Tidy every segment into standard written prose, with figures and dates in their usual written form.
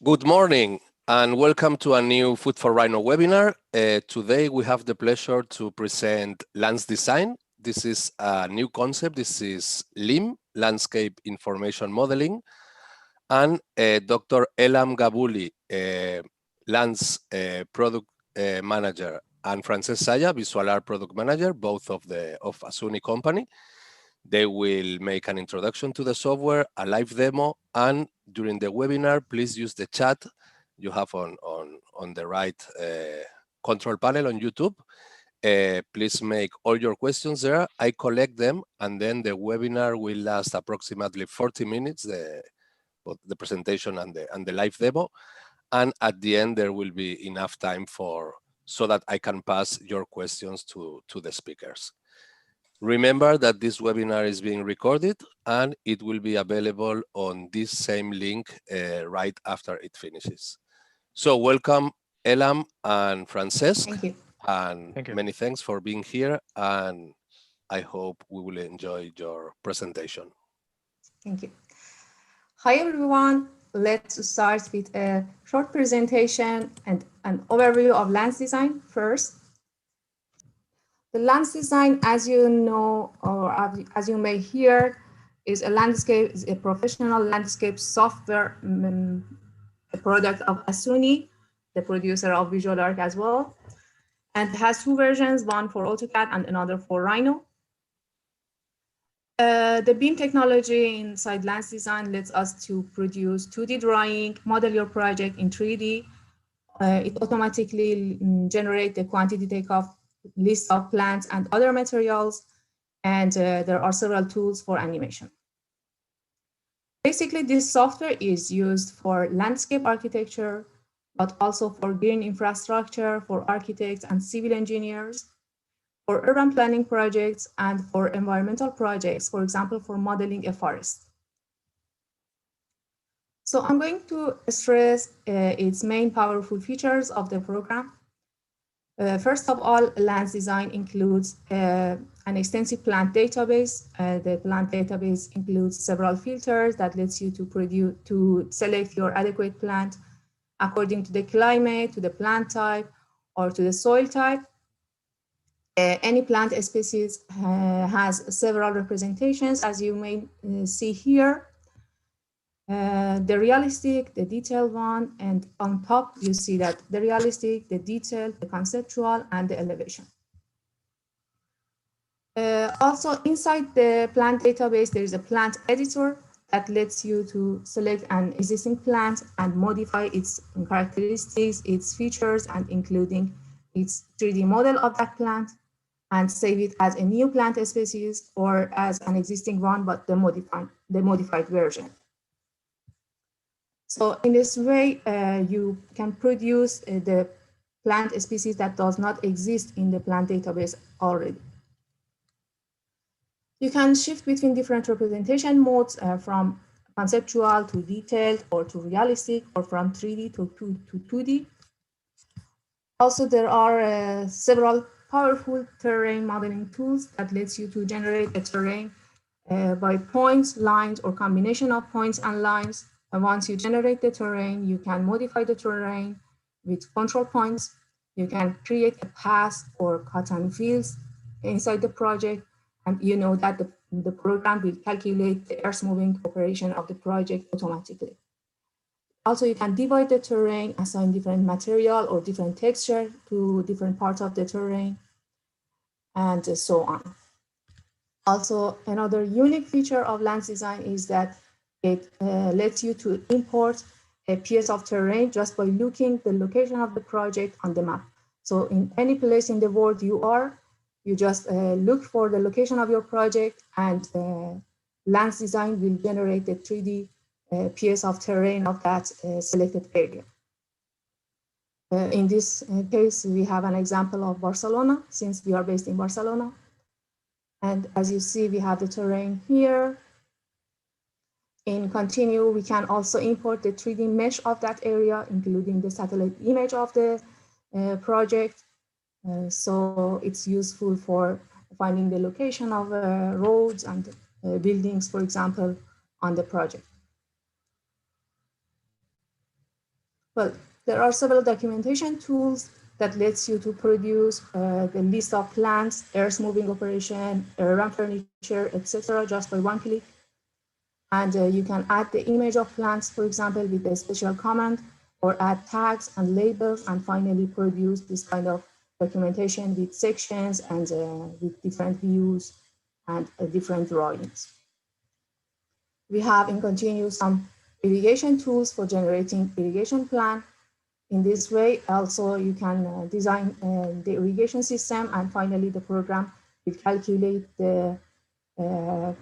Good morning and welcome to a new food4Rhino webinar. Today we have the pleasure to present Lands Design. This is a new concept. This is LIM, Landscape Information Modeling, and Dr. Elham Ghabouli, Lands Product Manager, and Francesc Salla, Visual Art Product Manager, both of Asuni company. They will make an introduction to the software, a live demo, and during the webinar, please use the chat you have on the right control panel on YouTube. Please make all your questions there. I collect them, and then the webinar will last approximately 40 minutes, the presentation and the live demo. And at the end, there will be enough time so that I can pass your questions to the speakers. Remember that this webinar is being recorded and it will be available on this same link right after it finishes. So welcome, Elham and Francesc. Thank you. And many thanks for being here. And I hope we will enjoy your presentation. Thank you. Hi, everyone. Let's start with a short presentation and an overview of Lands Design first. The Lands Design, as you know, or as you may hear, is a professional landscape software, a product of Asuni, the producer of Visual Art as well, and it has two versions, one for AutoCAD and another for Rhino. The BIM technology inside Lands Design lets us to produce 2D drawing, model your project in 3D. It automatically generates the quantity takeoff list of plants and other materials, and there are several tools for animation. Basically, this software is used for landscape architecture, but also for green infrastructure, for architects and civil engineers, for urban planning projects, and for environmental projects, for example, for modeling a forest. So I'm going to stress its main powerful features of the program. First of all, Lands Design includes an extensive plant database. The plant database includes several filters that lets you to select your adequate plant according to the climate, to the plant type, or to the soil type. Any plant species has several representations, as you may see here. The realistic, the detailed one, and on top you see that the realistic, the detailed, the conceptual, and the elevation. Also inside the plant database, there is a plant editor that lets you to select an existing plant and modify its characteristics, its features, and including its 3D model of that plant, and save it as a new plant species or as an existing one, but the modified version. So in this way, you can produce the plant species that does not exist in the plant database already. You can shift between different representation modes from conceptual to detailed or to realistic, or from 3D to 2D. Also, there are several powerful terrain modeling tools that lets you to generate a terrain by points, lines, or combination of points and lines. And once you generate the terrain, you can modify the terrain with control points. You can create a path or cut and fills inside the project, and you know that the program will calculate the earth moving operation of the project automatically. Also, you can divide the terrain, assign different material or different texture to different parts of the terrain, and so on. Also, another unique feature of Lands Design is that it lets you to import a piece of terrain just by looking the location of the project on the map. So in any place in the world you are, you just look for the location of your project, and Lands Design will generate the 3D piece of terrain of that selected area. In this case, we have an example of Barcelona, since we are based in Barcelona. And as you see, we have the terrain here. In Continue, we can also import the 3D mesh of that area, including the satellite image of the project. So it's useful for finding the location of roads and buildings, for example, on the project. Well, there are several documentation tools that lets you to produce the list of plants, earth moving operation, around furniture, etc., just by one click. And you can add the image of plants, for example, with a special command, or add tags and labels, and finally produce this kind of documentation with sections and with different views and different drawings. We have in continue some irrigation tools for generating irrigation plan. In this way, also you can design the irrigation system, and finally the program will calculate the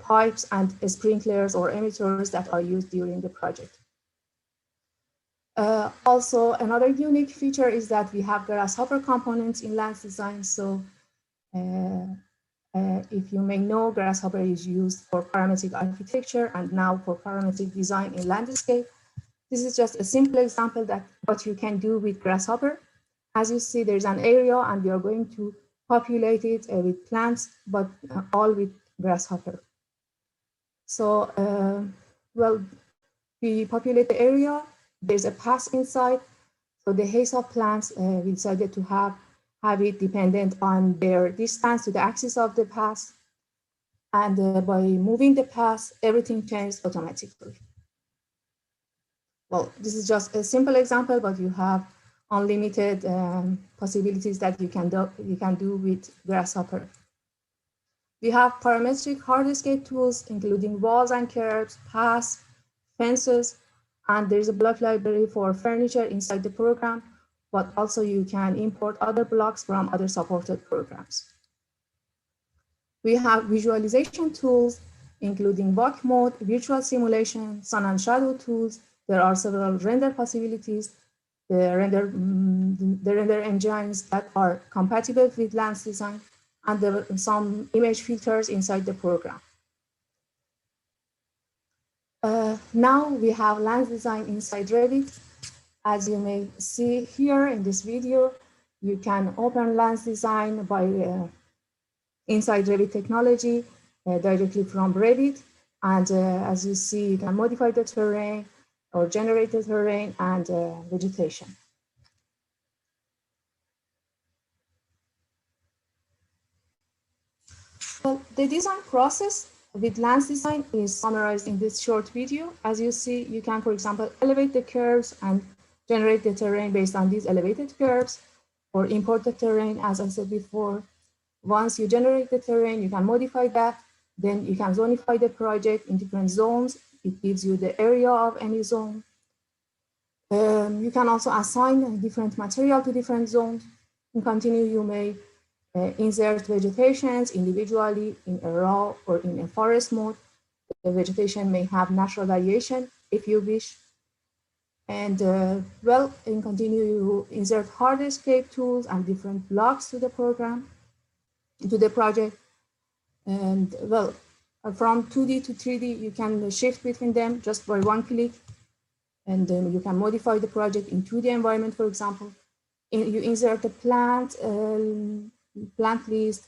pipes and sprinklers or emitters that are used during the project. Also, another unique feature is that we have grasshopper components in land design. So if you may know, grasshopper is used for parametric architecture and now for parametric design in landscape. This is just a simple example that what you can do with grasshopper. As you see, there's an area and we are going to populate it with plants, but all with grasshopper. So, well, we populate the area, there's a path inside. So the haze of plants, we decided to have it dependent on their distance to the axis of the path. And by moving the path, everything changes automatically. Well, this is just a simple example, but you have unlimited possibilities that you can do with grasshopper. We have parametric hardscape tools, including walls and curbs, paths, fences, and there's a block library for furniture inside the program, but also you can import other blocks from other supported programs. We have visualization tools, including walk mode, virtual simulation, sun and shadow tools. There are several render possibilities, the render engines that are compatible with land design, and there are some image filters inside the program. Now we have land design inside Revit. As you may see here in this video, you can open land design by inside Revit technology directly from Revit. And as you see, you can modify the terrain or generate the terrain and vegetation. Well, the design process with land design is summarized in this short video. As you see, you can, for example, elevate the curves and generate the terrain based on these elevated curves, or import the terrain, as I said before. Once you generate the terrain, you can modify that. Then you can zonify the project in different zones. It gives you the area of any zone. You can also assign different material to different zones. In continue, you may insert vegetations individually in a row or in a forest mode. The vegetation may have natural variation if you wish. And well, in continue, you insert hardscape tools and different blocks to the program, to the project. And well, from 2D to 3D, you can shift between them just by one click. And then you can modify the project in 2D environment, for example. You insert a plant list,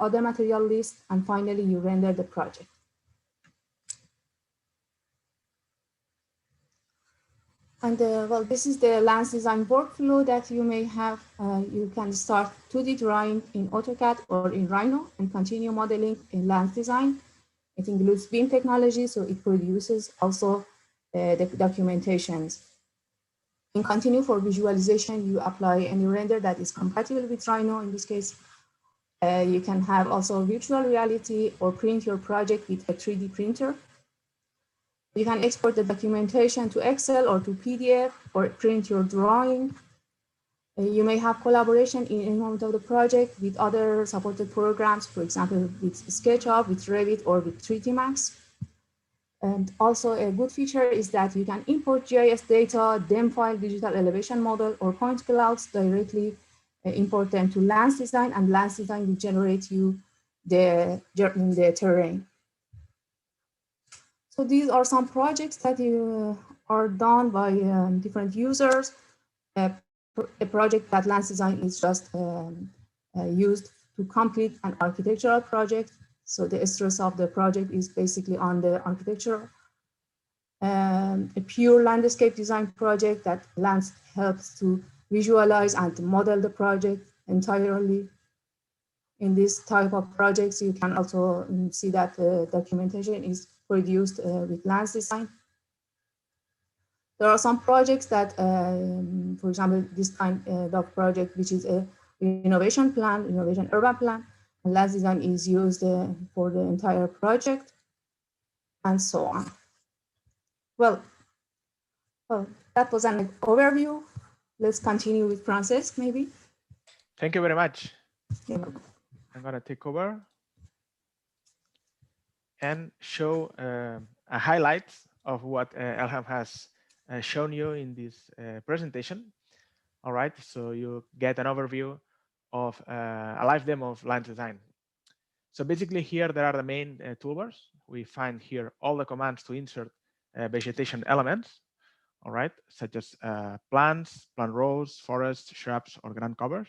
other material list, and finally you render the project. And well, this is the land design workflow that you may have. You can start 2D drawing in AutoCAD or in Rhino and continue modeling in land design. It includes BIM technology, so it produces also the documentations. In continue for visualization, you apply any render that is compatible with Rhino. In this case, you can have also virtual reality or print your project with a 3D printer. You can export the documentation to Excel or to PDF or print your drawing. You may have collaboration in any moment of the project with other supported programs, for example, with SketchUp, with Revit, or with 3D Max. And also a good feature is that you can import GIS data, DEM file, digital elevation model, or point clouds directly, import them to land design, and land design will generate you the terrain. So these are some projects that are done by different users. A project that land design is just used to complete an architectural project. So the stress of the project is basically on the architecture. a pure landscape design project that helps to visualize and model the project entirely. In this type of projects, you can also see that the documentation is produced with Lens design. There are some projects that, for example, this kind of project, which is a renovation urban plan, and Lens design is used for the entire project, and so on. Well, that was an overview. Let's continue with Francesc, maybe. Thank you very much. Yeah. I'm going to take over and show a highlights of what Elham has shown you in this presentation. All right, so you get an overview of a live demo of Lens design. So basically here, there are the main toolbars. We find here all the commands to insert vegetation elements, all right, such as plants, plant rows, forests, shrubs, or ground covers.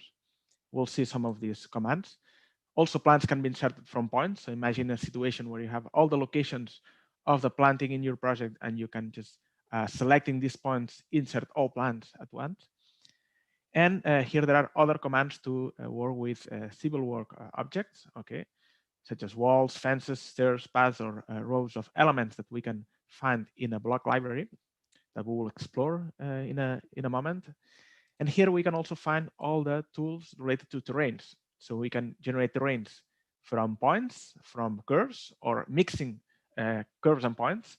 We'll see some of these commands. Also, plants can be inserted from points. So imagine a situation where you have all the locations of the planting in your project, and you can just selecting these points, insert all plants at once. And here there are other commands to work with civil work objects, okay, such as walls, fences, stairs, paths, or rows of elements that we can find in a block library that we will explore in a moment. And here we can also find all the tools related to terrains. So we can generate terrains from points, from curves, or mixing curves and points.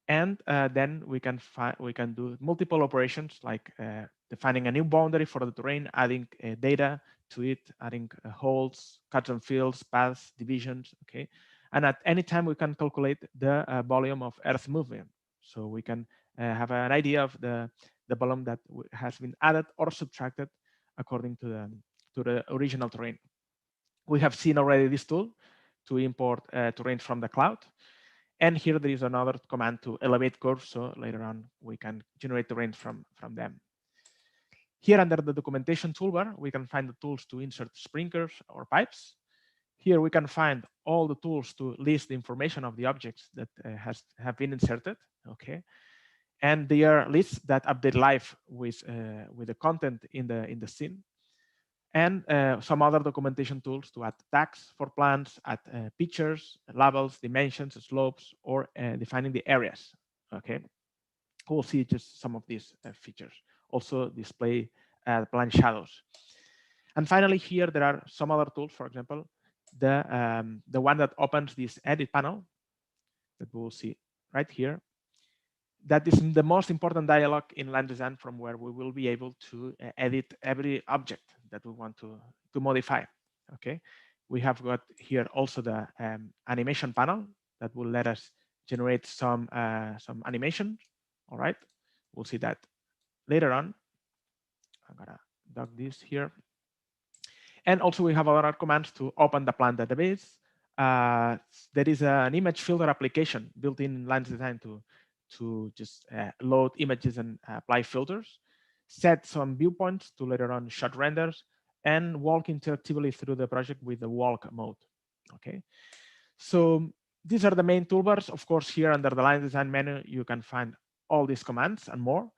And then we can do multiple operations like defining a new boundary for the terrain, adding data to it, adding holes, cuts and fills, paths, divisions. Okay, and at any time we can calculate the volume of earth movement, so we can have an idea of the volume that has been added or subtracted according to the original terrain. We have seen already this tool to import terrain from the cloud. And here there is another command to elevate curves, so later on we can generate terrain from them. Here under the documentation toolbar, we can find the tools to insert sprinklers or pipes. Here we can find all the tools to list the information of the objects that have been inserted. Okay, and they are lists that update live with the content in the scene. And some other documentation tools to add tags for plants, add pictures, labels, dimensions, slopes, or defining the areas. Okay, we'll see just some of these features. Also display plant shadows. And finally, here there are some other tools. For example, the one that opens this edit panel that we'll see right here. That is the most important dialog in Lens design, from where we will be able to edit every object that we want to modify. Okay, we have got here also the animation panel that will let us generate some animation. All right, we'll see that later on. I'm gonna dock this here. And also we have other commands to open the plant database. There is an image filter application built in Lens design to just load images and apply filters, set some viewpoints to later on shot renders, and walk interactively through the project with the walk mode. Okay, so these are the main toolbars. Of course, here under the Lens design menu, you can find all these commands and more.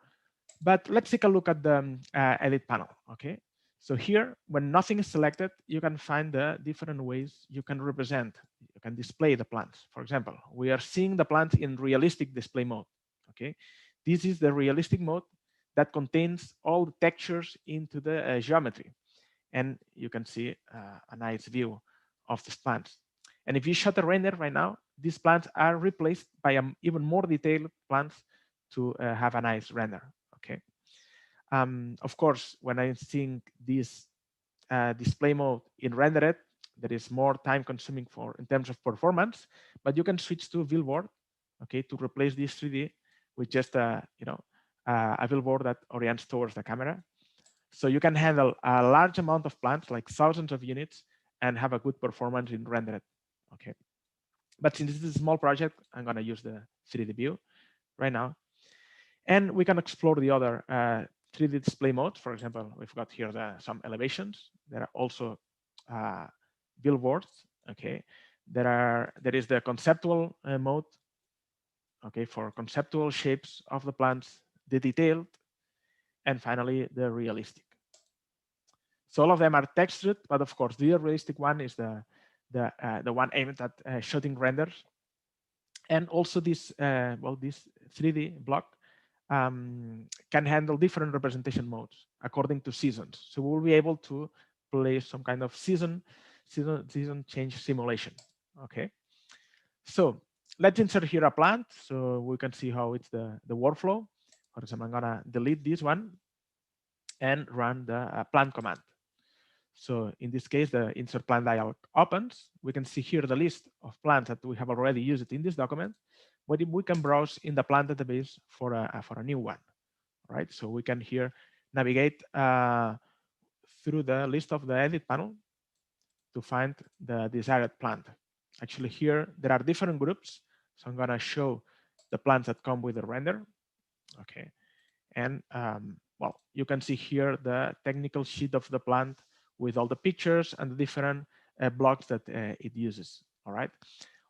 But let's take a look at the edit panel. Okay, so here, when nothing is selected, you can find the different ways you can represent, you can display the plants. For example, we are seeing the plants in realistic display mode. Okay, this is the realistic mode that contains all the textures into the geometry. And you can see a nice view of these plants. And if you shut a render right now, these plants are replaced by even more detailed plants to have a nice render. Okay. Of course, when I'm seeing this display mode in rendered, there is more time consuming in terms of performance, but you can switch to billboard, okay, to replace this 3D with just a billboard that orients towards the camera. So you can handle a large amount of plants, like thousands of units, and have a good performance in rendered. Okay, but since this is a small project, I'm going to use the 3D view right now. And we can explore the other 3D display modes. For example, we've got here some elevations. There are also billboards. Okay, there is the conceptual mode. okay, for conceptual shapes of the plants, the detailed, and finally the realistic. So all of them are textured, but of course the realistic one is the one aimed at shooting renders. And also this this 3D block can handle different representation modes according to seasons. So we'll be able to play some kind of season change simulation. Okay, so let's insert here a plant so we can see how it's the workflow. For example, I'm gonna delete this one and run the plant command. So in this case, the insert plant dialog opens. We can see here the list of plants that we have already used in this document, but we can browse in the plant database for a new one, right? So we can here navigate through the list of the edit panel to find the desired plant. Actually here, there are different groups. So I'm gonna show the plants that come with the render, okay? And well, you can see here the technical sheet of the plant with all the pictures and the different blocks that it uses. All right.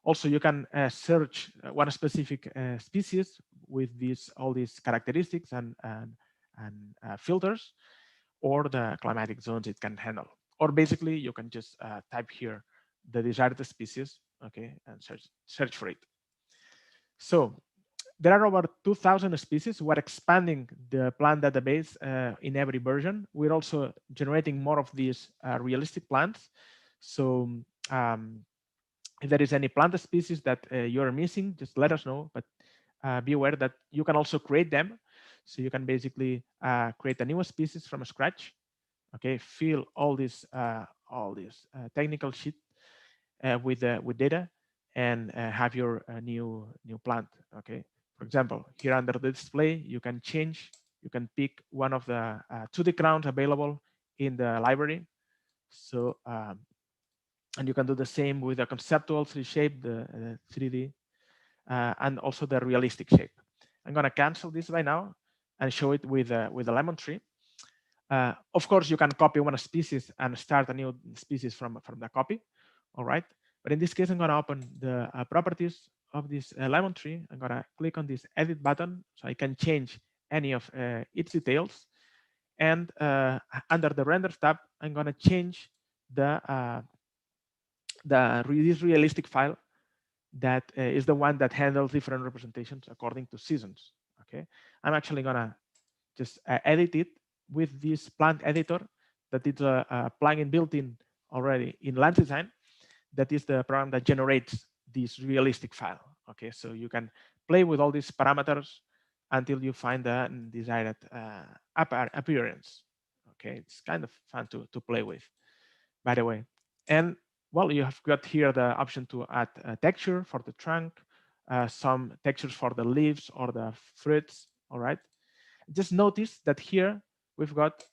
Also, you can search one specific species with all these characteristics and filters, or the climatic zones it can handle. Or basically, you can just type here the desired species, okay, and search for it. So there are over 2,000 species. We're expanding the plant database in every version. We're also generating more of these realistic plants. So if there is any plant species that you're missing, just let us know. But be aware that you can also create them. So you can basically create a new species from scratch. Okay, fill all this technical sheet with data, and have your new plant. Okay. For example, here under the display, you can pick one of the 2D crowns available in the library. So, and you can do the same with the conceptual 3D shape, the 3D, and also the realistic shape. I'm gonna cancel this right now and show it with a lemon tree. Of course, you can copy one species and start a new species from the copy, all right? But in this case, I'm gonna open the properties of this lemon tree. I'm gonna click on this edit button so I can change any of its details. And under the renders tab, I'm gonna change this realistic file that is the one that handles different representations according to seasons, okay? I'm actually gonna just edit it with this plant editor that is a plugin built in already in Land Design. That is the program that generates this realistic file. Okay, so you can play with all these parameters until you find the desired appearance. Okay, it's kind of fun to play with, by the way. And well, you have got here the option to add a texture for the trunk, some textures for the leaves or the fruits. All right. Just notice that here we've got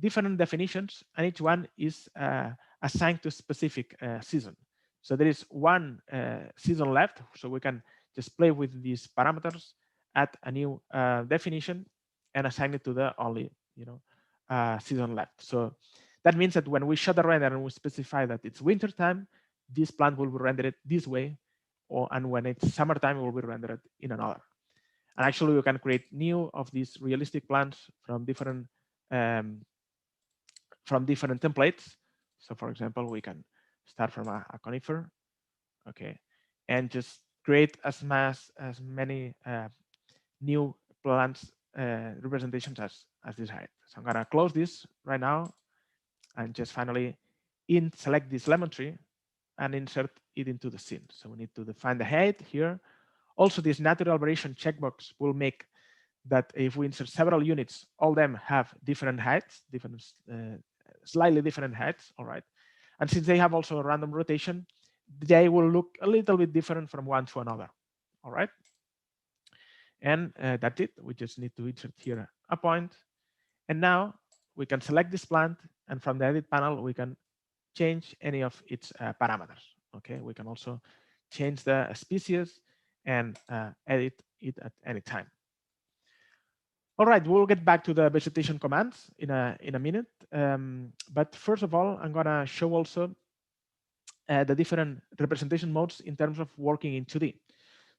different definitions, and each one is assigned to a specific season. So there is one season left, so we can just play with these parameters, add a new definition, and assign it to the only season left. So that means that when we shut the render and we specify that it's winter time, this plant will be rendered this way, and when it's summertime, it will be rendered in another. And actually, we can create new of these realistic plants from different templates. So, for example, we can start from a conifer, okay, and just create as many new plants representations as desired. So I'm gonna close this right now, and just finally select this lemon tree and insert it into the scene. So we need to define the height here. Also, this natural variation checkbox will make that if we insert several units, all of them have different heights, slightly different heights, all right? And since they have also a random rotation, they will look a little bit different from one to another, all right? And that's it. We just need to insert here a point. And now we can select this plant, and from the edit panel, we can change any of its parameters, okay? We can also change the species and edit it at any time. All right, we'll get back to the vegetation commands in a minute. But first of all, I'm gonna show also the different representation modes in terms of working in 2D.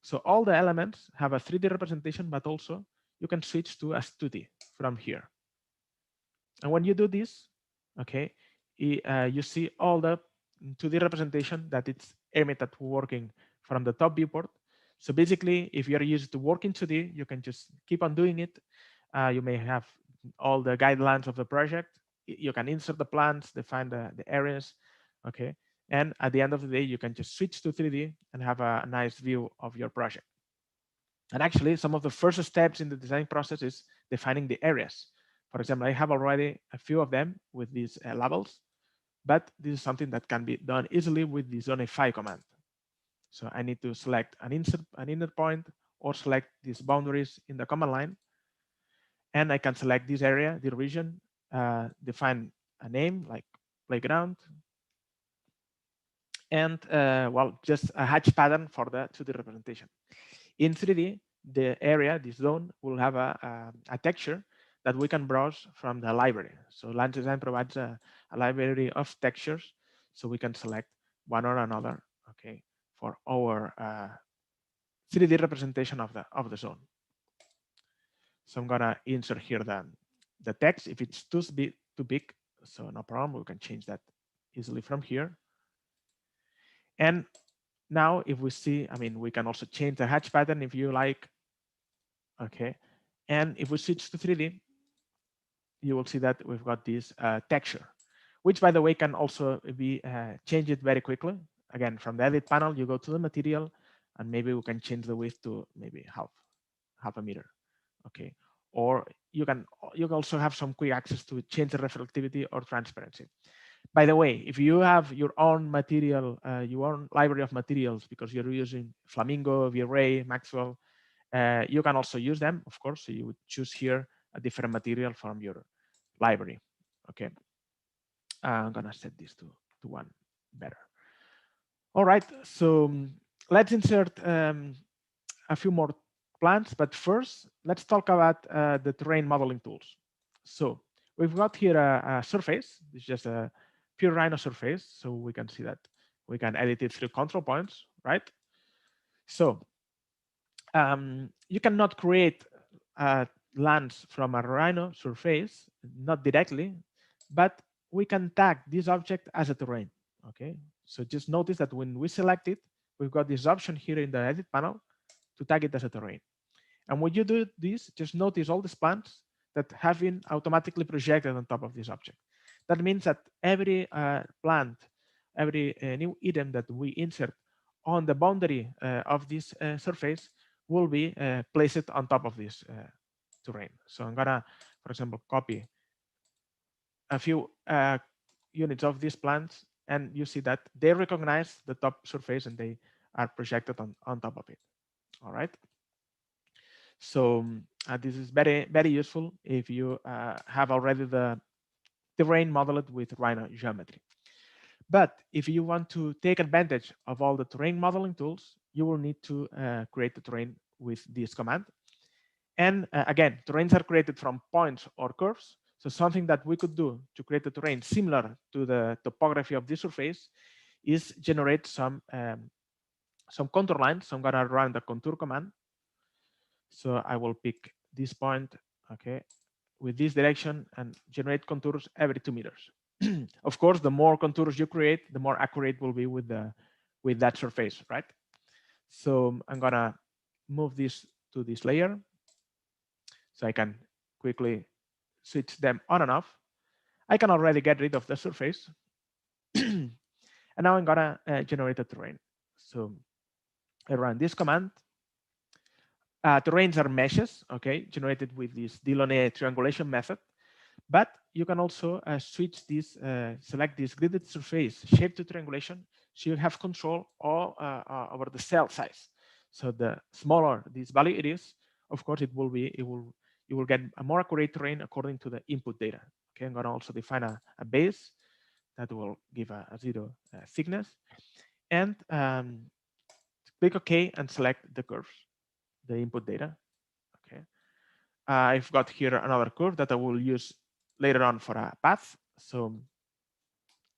So all the elements have a 3D representation, but also you can switch to a 2D from here. And when you do this, okay, you see all the 2D representation that it's emitted working from the top viewport. So basically, if you're used to work in 2D, you can just keep on doing it. You may have all the guidelines of the project. You can insert the plans, define the areas, okay? And at the end of the day, you can just switch to 3D and have a nice view of your project. And actually, some of the first steps in the design process is defining the areas. For example, I have already a few of them with these labels, but this is something that can be done easily with the zonify command. So I need to select an inner point or select these boundaries in the command line. And I can select this area, the region, define a name like playground, and well, just a hatch pattern for the 2D representation. In 3D, the area, this zone, will have a texture that we can browse from the library. So Land Design provides a library of textures, so we can select one or another, okay, for our 3D representation of the zone. So I'm gonna insert here the text. If it's too big, so no problem, we can change that easily from here. And now if we see, I mean, we can also change the hatch pattern if you like. Okay, and if we switch to 3D, you will see that we've got this texture, which by the way can also be changed very quickly. Again, from the edit panel, you go to the material, and maybe we can change the width to maybe half a meter. Okay, or you can also have some quick access to change the reflectivity or transparency. By the way, if you have your own material, your own library of materials, because you're using Flamingo, V-Ray, Maxwell, you can also use them, of course. So you would choose here a different material from your library. Okay, I'm gonna set this to one better. All right, so let's insert a few more plans, but first let's talk about the terrain modeling tools. So we've got here a surface. It's just a pure Rhino surface, so we can see that we can edit it through control points, right? So you cannot create lands from a Rhino surface, not directly, but we can tag this object as a terrain. Okay, so just notice that when we select it, we've got this option here in the edit panel to tag it as a terrain. And when you do this, just notice all the plants that have been automatically projected on top of this object. That means that every plant, every new item that we insert on the boundary of this surface will be placed on top of this terrain. So I'm gonna, for example, copy a few units of these plants, and you see that they recognize the top surface and they are projected on top of it. All right. So this is very, very useful if you have already the terrain modeled with Rhino geometry. But if you want to take advantage of all the terrain modeling tools, you will need to create the terrain with this command. And again, terrains are created from points or curves. So something that we could do to create a terrain similar to the topography of this surface is generate some contour lines. So I'm gonna run the contour command. So I will pick this point, okay, with this direction and generate contours every 2 meters. Of course, the more contours you create, the more accurate will be with that surface, right? So I'm gonna move this to this layer so I can quickly switch them on and off. I can already get rid of the surface. And now I'm gonna generate a terrain. So I run this command. Terrains are meshes, okay, generated with this Delaunay triangulation method. But you can also switch this, select this gridded surface shape to triangulation, so you have control all, over the cell size. So the smaller this value it is, of course, you will get a more accurate terrain according to the input data. Okay, I'm going to also define a base that will give a 0 thickness, and click OK and select the curves, the input data. Okay, I've got here another curve that I will use later on for a path. So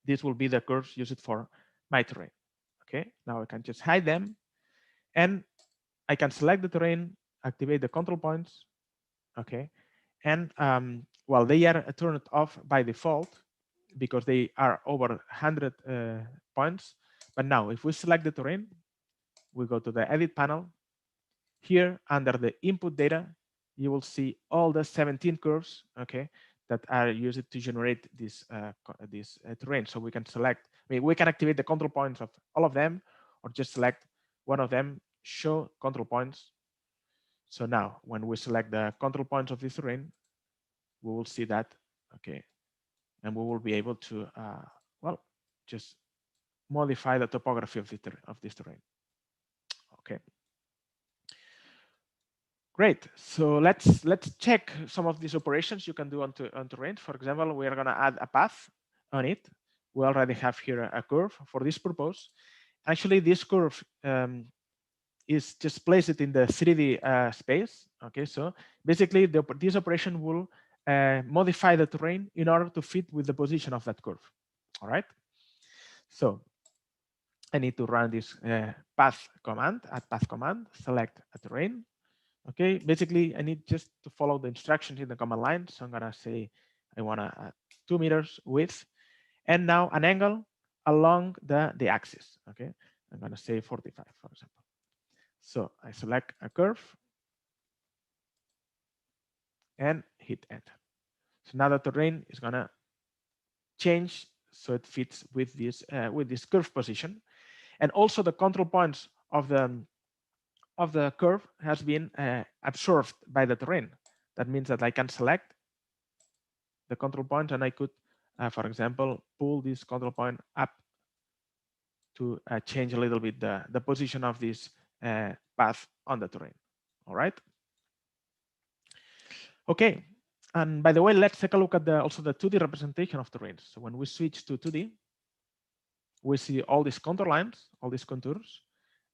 this will be the curves used for my terrain. Okay, now I can just hide them. And I can select the terrain, activate the control points, okay, and well, they are turned off by default because they are over 100 points. But now, if we select the terrain, we go to the edit panel. Here, under the input data, you will see all the 17 curves, okay, that are used to generate this terrain. So we can select, I mean, we can activate the control points of all of them, or just select one of them, show control points. So now, when we select the control points of this terrain, we will see that, okay, and we will be able to, well, just modify the topography of this terrain. Okay. Great. So let's check some of these operations you can do on terrain. For example, we are going to add a path on it. We already have here a curve for this purpose. Actually, this curve is just place it in the 3D space. Okay, so basically, this operation will modify the terrain in order to fit with the position of that curve. All right. So I need to run this path command, add path command, select a terrain. Okay, basically, I need just to follow the instructions in the command line. So I'm going to say I want a 2 meters width, and now an angle along the axis. Okay, I'm going to say 45, for example. So I select a curve and hit enter. So now the terrain is going to change so it fits with this curve position, and also the control points of the curve has been absorbed by the terrain. That means that I can select the control point, and I could, for example, pull this control point up to change a little bit the position of this path on the terrain. All right. Okay. And by the way, let's take a look at also the 2D representation of terrains. So when we switch to 2D, we see all these contour lines, all these contours,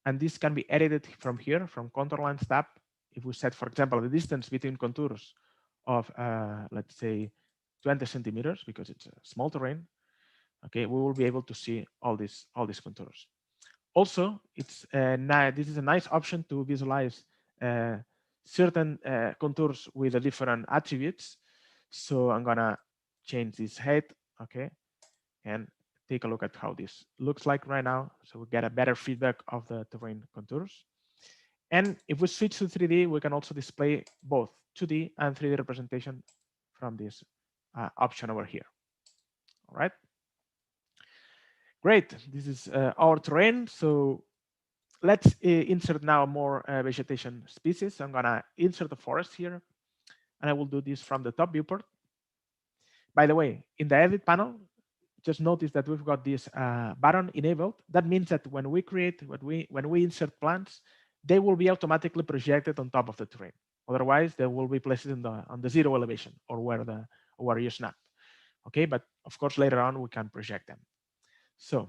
and this can be edited from here, from contour lines tab. If we set, for example, the distance between contours of, let's say, 20 centimeters, because it's a small terrain, okay, we will be able to see all these contours. Also, this is a nice option to visualize certain contours with different attributes. So I'm gonna change this height, okay, and take a look at how this looks like right now. So we get a better feedback of the terrain contours. And if we switch to 3D, we can also display both 2D and 3D representation from this option over here. All right. Great. This is our terrain. So let's insert now more vegetation species. I'm going to insert a forest here, and I will do this from the top viewport. By the way, in the edit panel, just notice that we've got this button enabled. That means that when we insert plants, they will be automatically projected on top of the terrain. Otherwise, they will be placed on the zero elevation or where you snap. Okay, but of course later on we can project them. So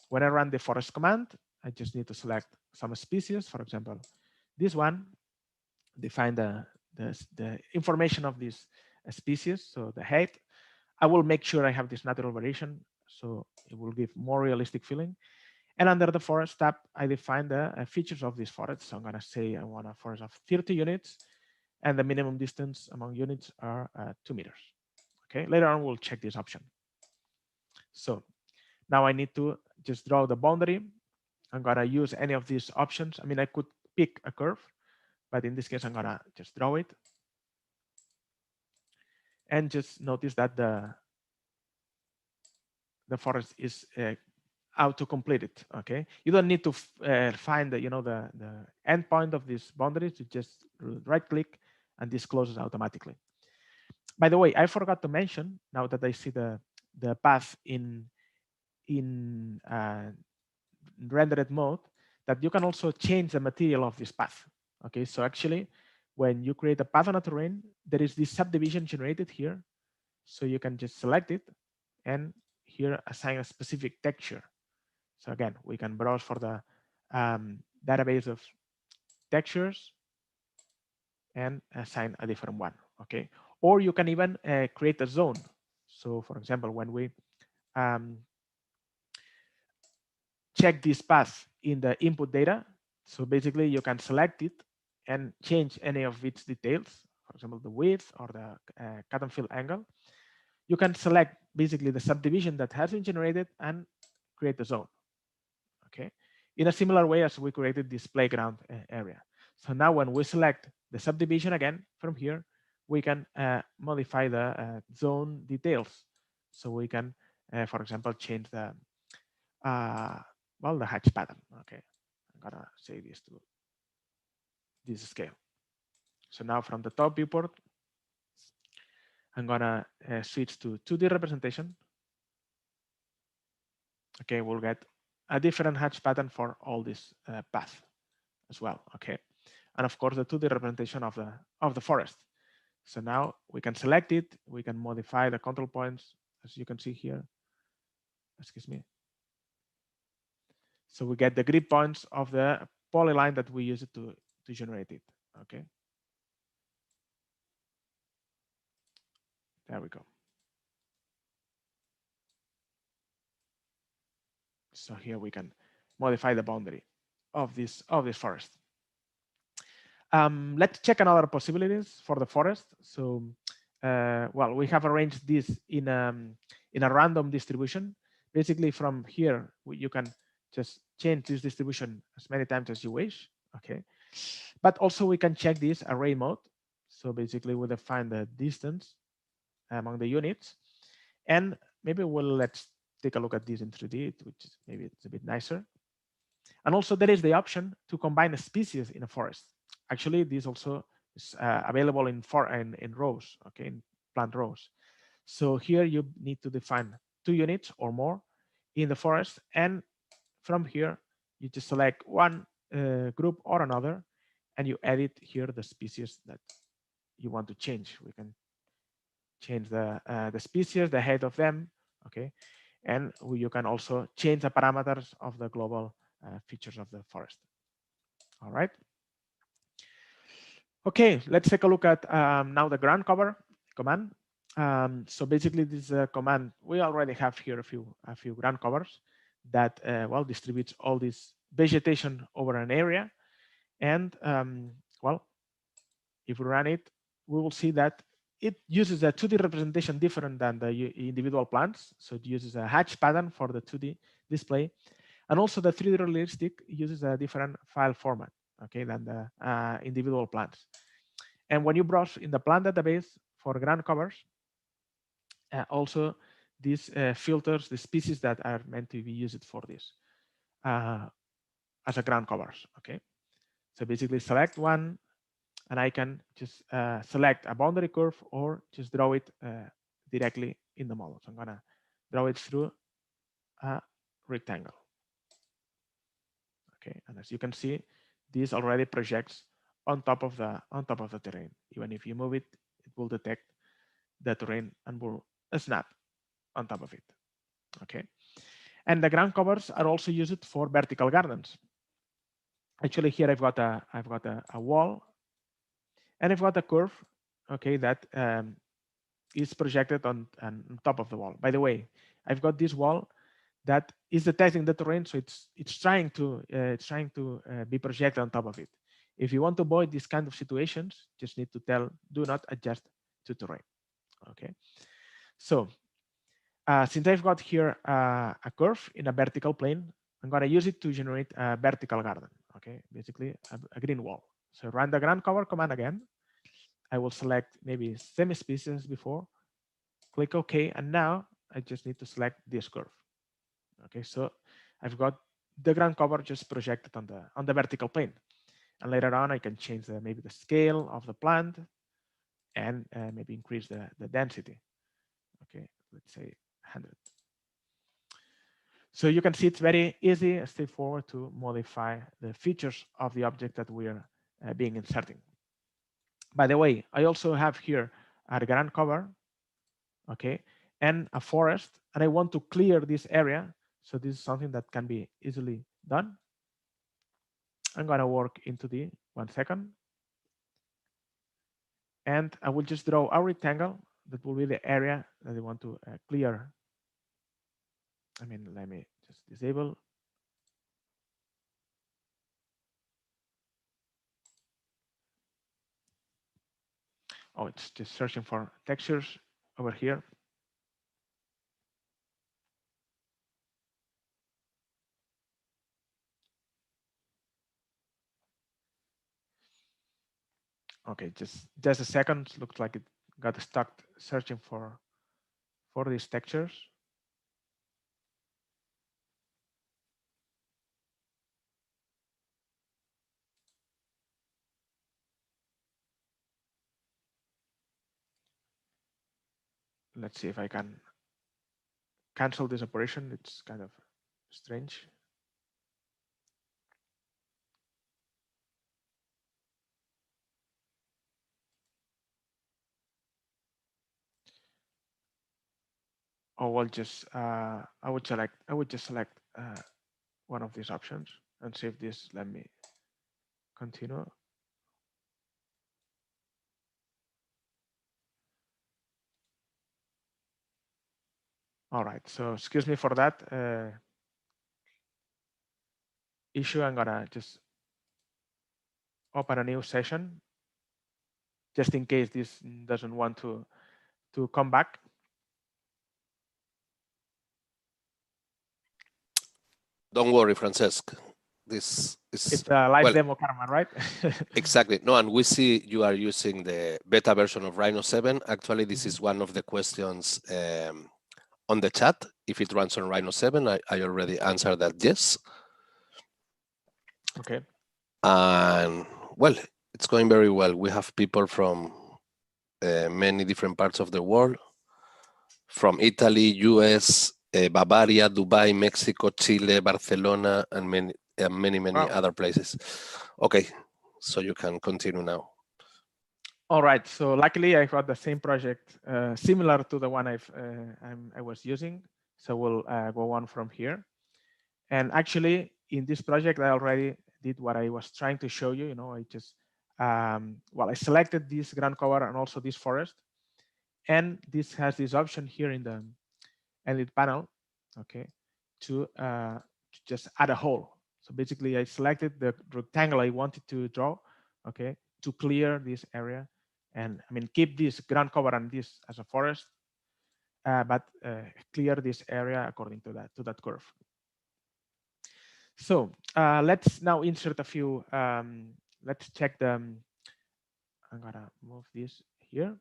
when I run the forest command, I just need to select some species. For example, this one, define the information of this species, so the height. I will make sure I have this natural variation, so it will give more realistic feeling. And under the forest tab, I define the features of this forest. So I'm going to say I want a forest of 30 units, and the minimum distance among units are 2 meters. Okay, later on we'll check this option. So now I need to just draw the boundary. I'm going to use any of these options. I mean, I could pick a curve, but in this case, I'm going to just draw it. And just notice that the forest is auto-complete it. Okay, you don't need to find the end point of this boundary. You just right-click, and this closes automatically. By the way, I forgot to mention, now that I see the path in rendered mode, that you can also change the material of this path. Okay, so actually, when you create a path on a terrain, there is this subdivision generated here. So you can just select it and here assign a specific texture. So again, we can browse for the database of textures and assign a different one. Okay, or you can even create a zone. So for example, when we check this path in the input data, So basically you can select it and change any of its details, for example, the width or the cut and fill angle. You can select basically the subdivision that has been generated and create a zone. Okay, in a similar way as we created this playground area. So now when we select the subdivision again from here, we can modify the zone details. So we can, for example, change the well, the hatch pattern. Okay, I'm gonna say this to this scale. So now from the top viewport, I'm gonna switch to 2D representation. Okay, we'll get a different hatch pattern for all this path as well. Okay, and of course the 2D representation of the forest. So now we can select it. We can modify the control points, as you can see here. Excuse me. So we get the grid points of the polyline that we use it to generate it. Okay. There we go. So here we can modify the boundary of this forest. Let's check another possibilities for the forest. So, well, we have arranged this in a random distribution. Basically, from here you can just change this distribution as many times as you wish. Okay, but also we can check this array mode. So basically, we define the distance among the units, and maybe let's take a look at this in 3D, which is maybe it's a bit nicer. And also there is the option to combine a species in a forest. Actually, this also is available in rows, okay, in plant rows. So here you need to define 2 units or more in the forest, and from here you just select one group or another, and you edit here the species that you want to change. We can change the species, the height of them, okay, and you can also change the parameters of the global features of the forest. All right. Okay, let's take a look at now the ground cover command. So basically, this command we already have here a few ground covers that well distributes all this vegetation over an area, and well, if we run it, we will see that it uses a 2D representation different than the individual plants. So it uses a hatch pattern for the 2D display, and also the 3D realistic uses a different file format, okay, than the individual plants. And when you browse in the plant database for ground covers, also this filters the species that are meant to be used for this as a ground covers. Okay, so basically select one, and I can just select a boundary curve or just draw it directly in the model. So I'm gonna draw it through a rectangle. Okay, and as you can see, this already projects on top of the terrain. Even if you move it, it will detect the terrain and will snap on top of it. Okay, and the ground covers are also used for vertical gardens. Actually, here I've got a wall, and I've got a curve. Okay, that is projected on top of the wall. By the way, I've got this wall that is detecting the terrain, so it's trying to be projected on top of it. If you want to avoid these kind of situations, just need to tell do not adjust to terrain. Okay, so since I've got here a curve in a vertical plane, I'm going to use it to generate a vertical garden. Okay, basically a green wall. So run the ground cover command again. I will select maybe semi-species before, click OK, and now I just need to select this curve. Okay, so I've got the ground cover just projected on the vertical plane, and later on I can change maybe the scale of the plant and maybe increase the density. Okay, let's say 100. So you can see it's very easy, straightforward to modify the features of the object that we are being inserting. By the way, I also have here a ground cover, okay, and a forest, and I want to clear this area. So this is something that can be easily done. I'm going to work into the 1 second. And I will just draw a rectangle that will be the area that I want to clear. I mean, let me just disable. Oh, it's just searching for textures over here. Okay, just a second. Looks like it got stuck searching for these textures. Let's see if I can cancel this operation. It's kind of strange. Or we'll just I would just select one of these options and see if this let me continue. All right, so excuse me for that issue. I'm gonna just open a new session just in case this doesn't want to come back. Don't worry, Francesc. This is It's a live demo, Carmen, right? Exactly. No, and we see you are using the beta version of Rhino 7. Actually, this is one of the questions on the chat. If it runs on Rhino 7, I already answered that yes. Okay. And well, it's going very well. We have people from many different parts of the world, from Italy, US, Bavaria, Dubai, Mexico, Chile, Barcelona, and many Wow. other places. Okay, so you can continue now. All right. So luckily, I got the same project similar to the one I was using. So we'll go on from here. And actually, in this project, I already did what I was trying to show you. You know, I just I selected this ground cover and also this forest, and this has this option here in the edit panel, okay, to just add a hole. So basically, I selected the rectangle I wanted to draw, okay, to clear this area, and I mean keep this ground cover and this as a forest, but clear this area according to that curve. So let's now insert a few. Let's check the. I'm gonna move this here.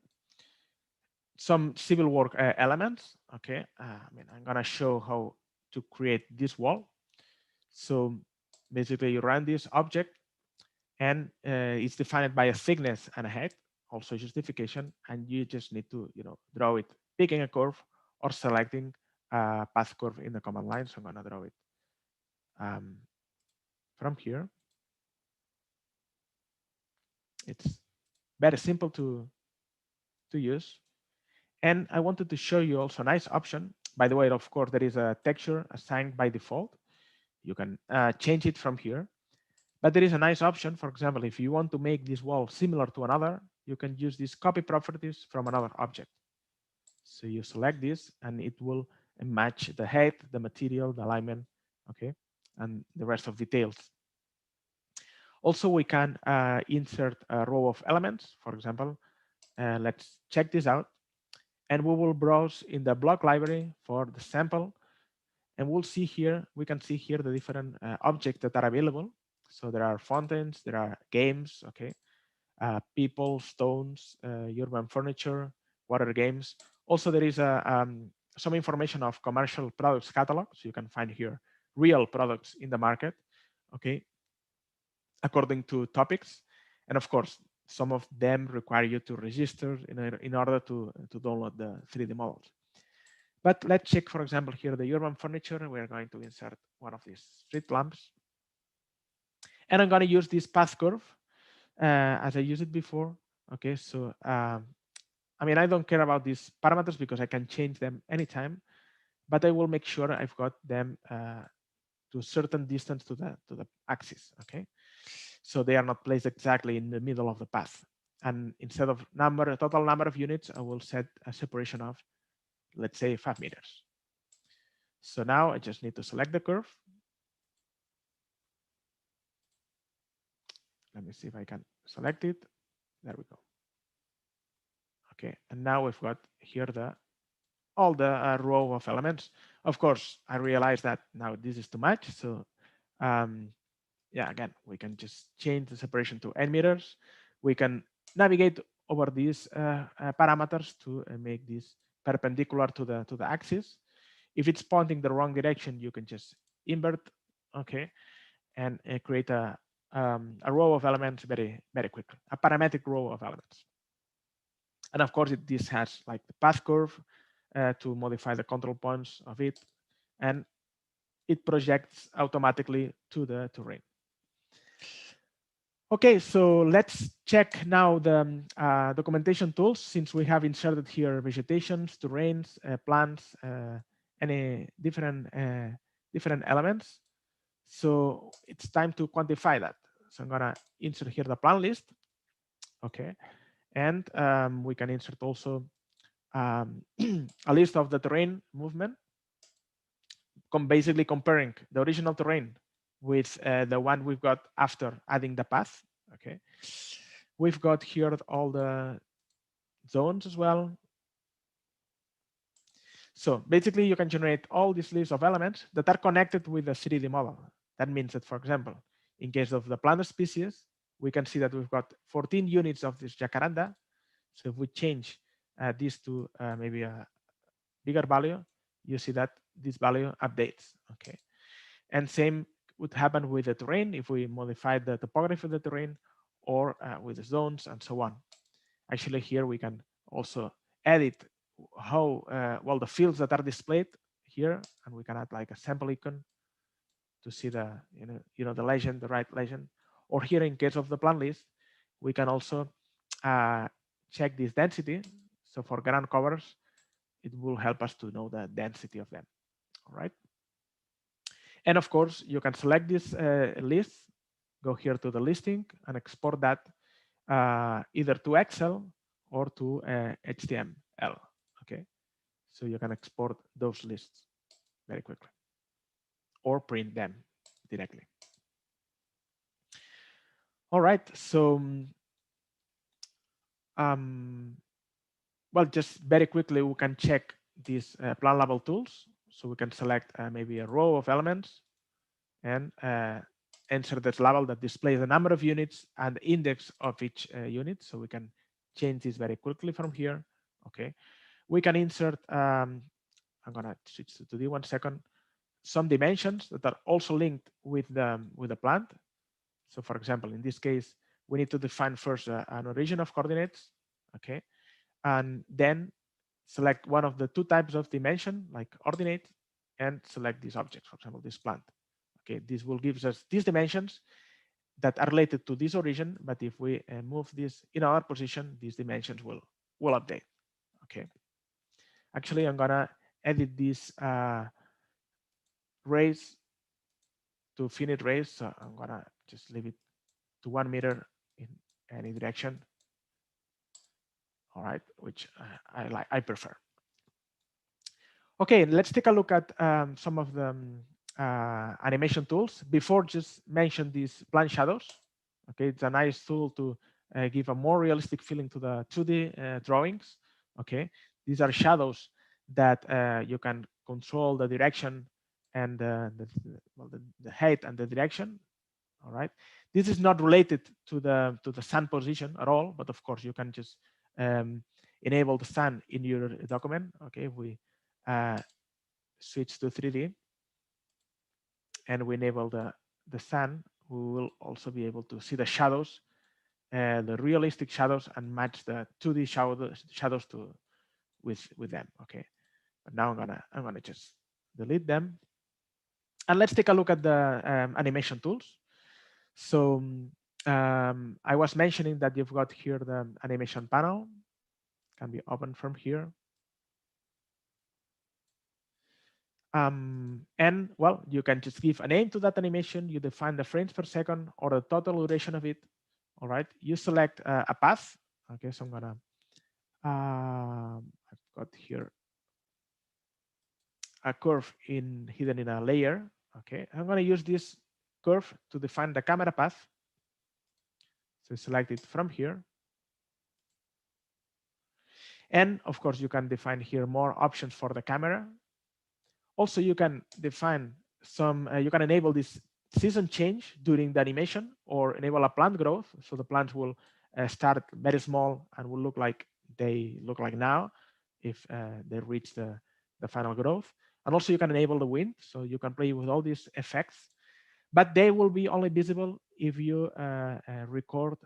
Some civil work elements. Okay, I mean I'm gonna show how to create this wall. So basically, you run this object, and it's defined by a thickness and a height, also justification, and you just need to draw it, picking a curve or selecting a path curve in the command line. So I'm gonna draw it from here. It's very simple to use. And I wanted to show you also a nice option. By the way, of course, there is a texture assigned by default. You can change it from here. But there is a nice option. For example, if you want to make this wall similar to another, you can use these copy properties from another object. So you select this, and it will match the height, the material, the alignment, okay, and the rest of details. Also, we can insert a row of elements. For example, let's check this out. And we will browse in the block library for the sample. And we'll see here, we can see here the different objects that are available. So there are fountains, there are games, okay, people, stones, urban furniture, water games. Also, there is some information of commercial products catalog. So you can find here real products in the market, okay, according to topics. And of course, some of them require you to register in order to download the 3D models. But let's check, for example, here the urban furniture. We're going to insert one of these street lamps. And I'm going to use this path curve as I used it before. Okay, so I mean, I don't care about these parameters because I can change them anytime, but I will make sure I've got them to a certain distance to the axis. Okay, so they are not placed exactly in the middle of the path. And instead of total number of units, I will set a separation of, let's say, 5 meters. So now I just need to select the curve. Let me see if I can select it. There we go. Okay, and now we've got here all the row of elements. Of course, I realize that now this is too much. So yeah, again, we can just change the separation to n meters. We can navigate over these parameters to make this perpendicular to the axis. If it's pointing the wrong direction, you can just invert, okay, and create a row of elements very quickly, a parametric row of elements. And of course, this has like the path curve to modify the control points of it, and it projects automatically to the terrain. Okay, so let's check now the documentation tools, since we have inserted here vegetations, terrains, plants, any different elements. So it's time to quantify that. So I'm gonna insert here the plant list. Okay, and we can insert also a list of the terrain movement, basically comparing the original terrain with the one we've got after adding the path. Okay, we've got here all the zones as well. So basically you can generate all these lists of elements that are connected with the 3D model. That means that, for example, in case of the plant species, we can see that we've got 14 units of this jacaranda. So if we change this to maybe a bigger value, you see that this value updates. Okay, and same would happen with the terrain if we modify the topography of the terrain, or with the zones and so on. Actually, here we can also edit how well the fields that are displayed here, and we can add like a sample icon to see the the legend, the right legend. Or here, in case of the plant list, we can also check this density. So for ground covers, it will help us to know the density of them. All right. And of course, you can select this list, go here to the listing, and export that either to Excel or to HTML. Okay, so you can export those lists very quickly, or print them directly. All right, so well, just very quickly, we can check these plant level tools. So we can select maybe a row of elements and enter this level that displays the number of units and the index of each unit. So we can change this very quickly from here. Okay, we can insert, I'm gonna switch to 2D 1 second, some dimensions that are also linked with the plant. So for example, in this case, we need to define first an origin of coordinates. Okay, and then select one of the two types of dimension, like ordinate, and select this object, for example, this plant. Okay, this will give us these dimensions that are related to this origin, but if we move this in our position, these dimensions will update. Okay, actually, I'm gonna edit this raise to finite raise, so I'm gonna just leave it to 1 meter in any direction. All right, which I prefer. Okay, let's take a look at some of the animation tools. Before, just mention these plant shadows. Okay, it's a nice tool to give a more realistic feeling to the 2D drawings. Okay, these are shadows that you can control the direction and the height and the direction. All right, this is not related to the sun position at all, but of course you can just enable the sun in your document. Okay, if we switch to 3D and we enable the sun, we will also be able to see the shadows, the realistic shadows, and match the 2D shadows with them. Okay, but now I'm gonna just delete them, and let's take a look at the animation tools. So I was mentioning that you've got here the animation panel, can be opened from here. And well, you can just give a name to that animation. You define the frames per second or the total duration of it. All right, you select a path. Okay, so I'm gonna, I've got here a curve hidden in a layer. Okay, I'm gonna use this curve to define the camera path. So select it from here. And of course, you can define here more options for the camera. Also, you can define some, you can enable this season change during the animation or enable a plant growth. So the plants will start very small and will look like they look like now if they reach the final growth. And also you can enable the wind. So you can play with all these effects, but they will be only visible if you record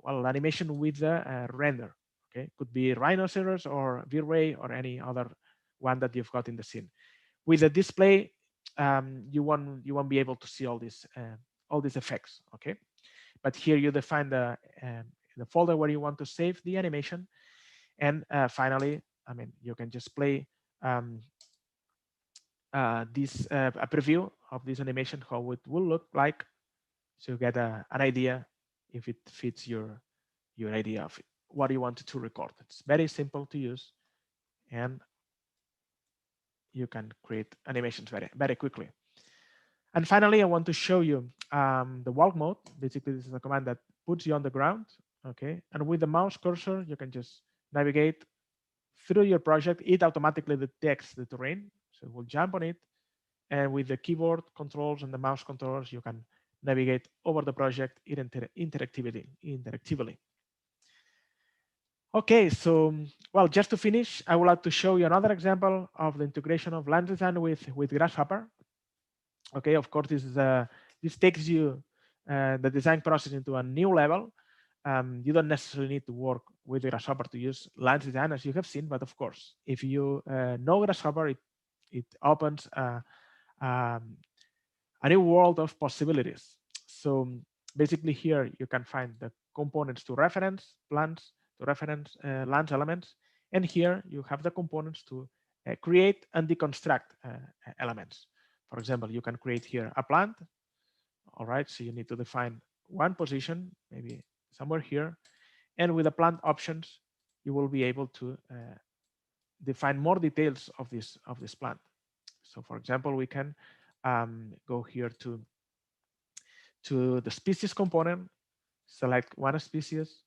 well, animation with the render. Okay, could be rhinoceros or V-Ray or any other one that you've got in the scene. With the display, you won't be able to see all these effects. Okay, but here you define the folder where you want to save the animation, and finally, I mean, you can just play this a preview of this animation, how it will look like, so you get an idea if it fits your idea of what you want to record. It's very simple to use, and you can create animations very quickly. And finally, I want to show you the walk mode. Basically, this is a command that puts you on the ground. Okay, and with the mouse cursor, you can just navigate through your project. It automatically detects the terrain, so it will jump on it. And with the keyboard controls and the mouse controls, you can navigate over the project interactively. Okay, so, well, just to finish, I would like to show you another example of the integration of land design with Grasshopper. Okay, of course, this takes you the design process into a new level. You don't necessarily need to work with Grasshopper to use land design, as you have seen, but of course, if you know Grasshopper, it opens a new world of possibilities. So basically here you can find the components to reference plants, to reference land elements. And here you have the components to create and deconstruct elements. For example, you can create here a plant. All right, so you need to define one position, maybe somewhere here. And with the plant options, you will be able to define more details of this plant. So for example, we can go here to the species component, select one species,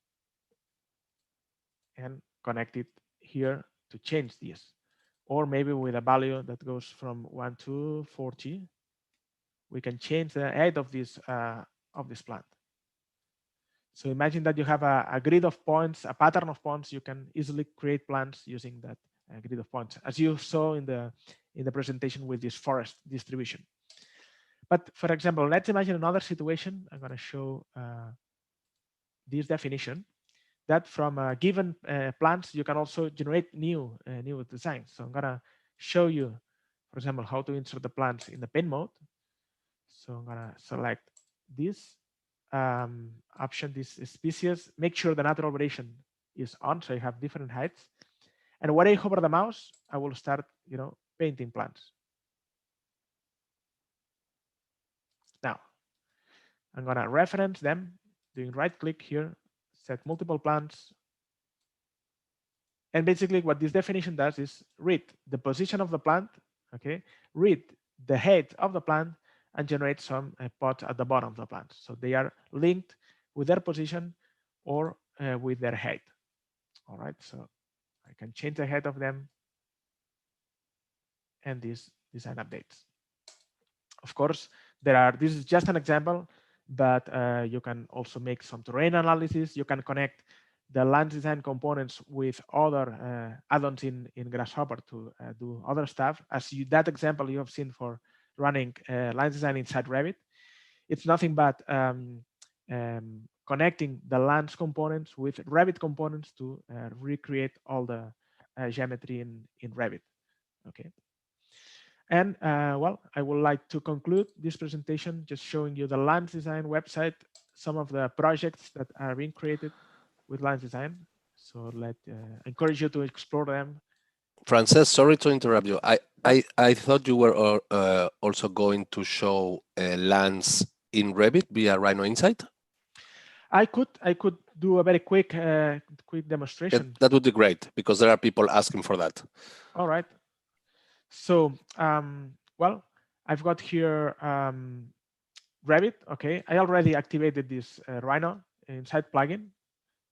and connect it here to change this. Or maybe with a value that goes from 1 to 40, we can change the height of this plant. So imagine that you have a grid of points, a pattern of points. You can easily create plants using that grid of points, as you saw in the presentation with this forest distribution. But for example, let's imagine another situation. I'm going to show this definition that from given plants, you can also generate new designs. So I'm going to show you, for example, how to insert the plants in the pen mode. So I'm going to select this option, this species, make sure the natural variation is on, so you have different heights. And when I hover the mouse, I will start, painting plants. Now, I'm going to reference them, doing right click here, set multiple plants. And basically what this definition does is read the position of the plant, okay, read the height of the plant, and generate some pods at the bottom of the plant. So they are linked with their position or with their height. All right, so I can change the height of them, and this design updates. Of course, this is just an example, but you can also make some terrain analysis. You can connect the land design components with other add-ons in Grasshopper to do other stuff. As that example you have seen for running land design inside Revit, it's nothing but connecting the lands components with Revit components to recreate all the geometry in Revit. Okay. And well, I would like to conclude this presentation just showing you the land design website, some of the projects that are being created with land design. So let encourage you to explore them. Francesc, sorry to interrupt you. I thought you were also going to show lands in Revit via Rhino Insight. I could do a very quick demonstration. That would be great, because there are people asking for that. All right. So, well, I've got here Revit. Okay, I already activated this Rhino Insight plugin.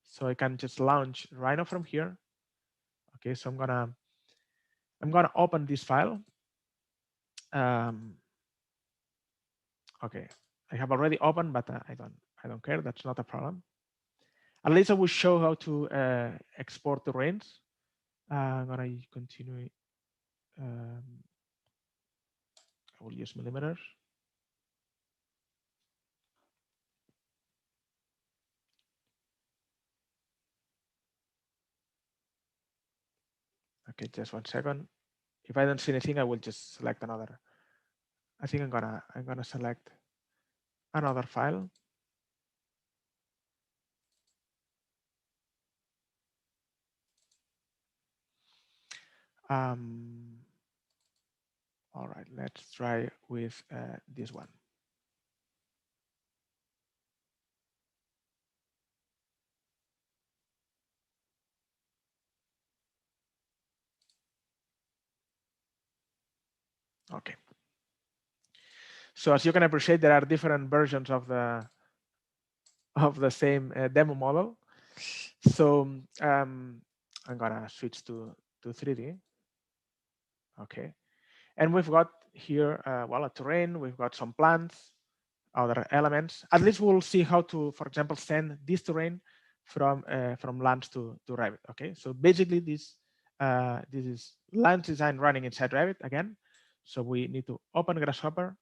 So I can just launch Rhino from here. Okay, so I'm gonna open this file. Okay, I have already opened, but I don't care. That's not a problem. At least I will show how to export the range. I'm gonna continue. I will use millimeters. Okay, just 1 second. If I don't see anything, I will just select another. I think I'm gonna select another file. All right, let's try with this one. Okay. So as you can appreciate, there are different versions of the same demo model. So I'm gonna switch to 3D. Okay, and we've got here well, a terrain. We've got some plants, other elements. At least we'll see how to, for example, send this terrain from lands to Revit. Okay, so basically this is land design running inside Revit again. So we need to open Grasshopper.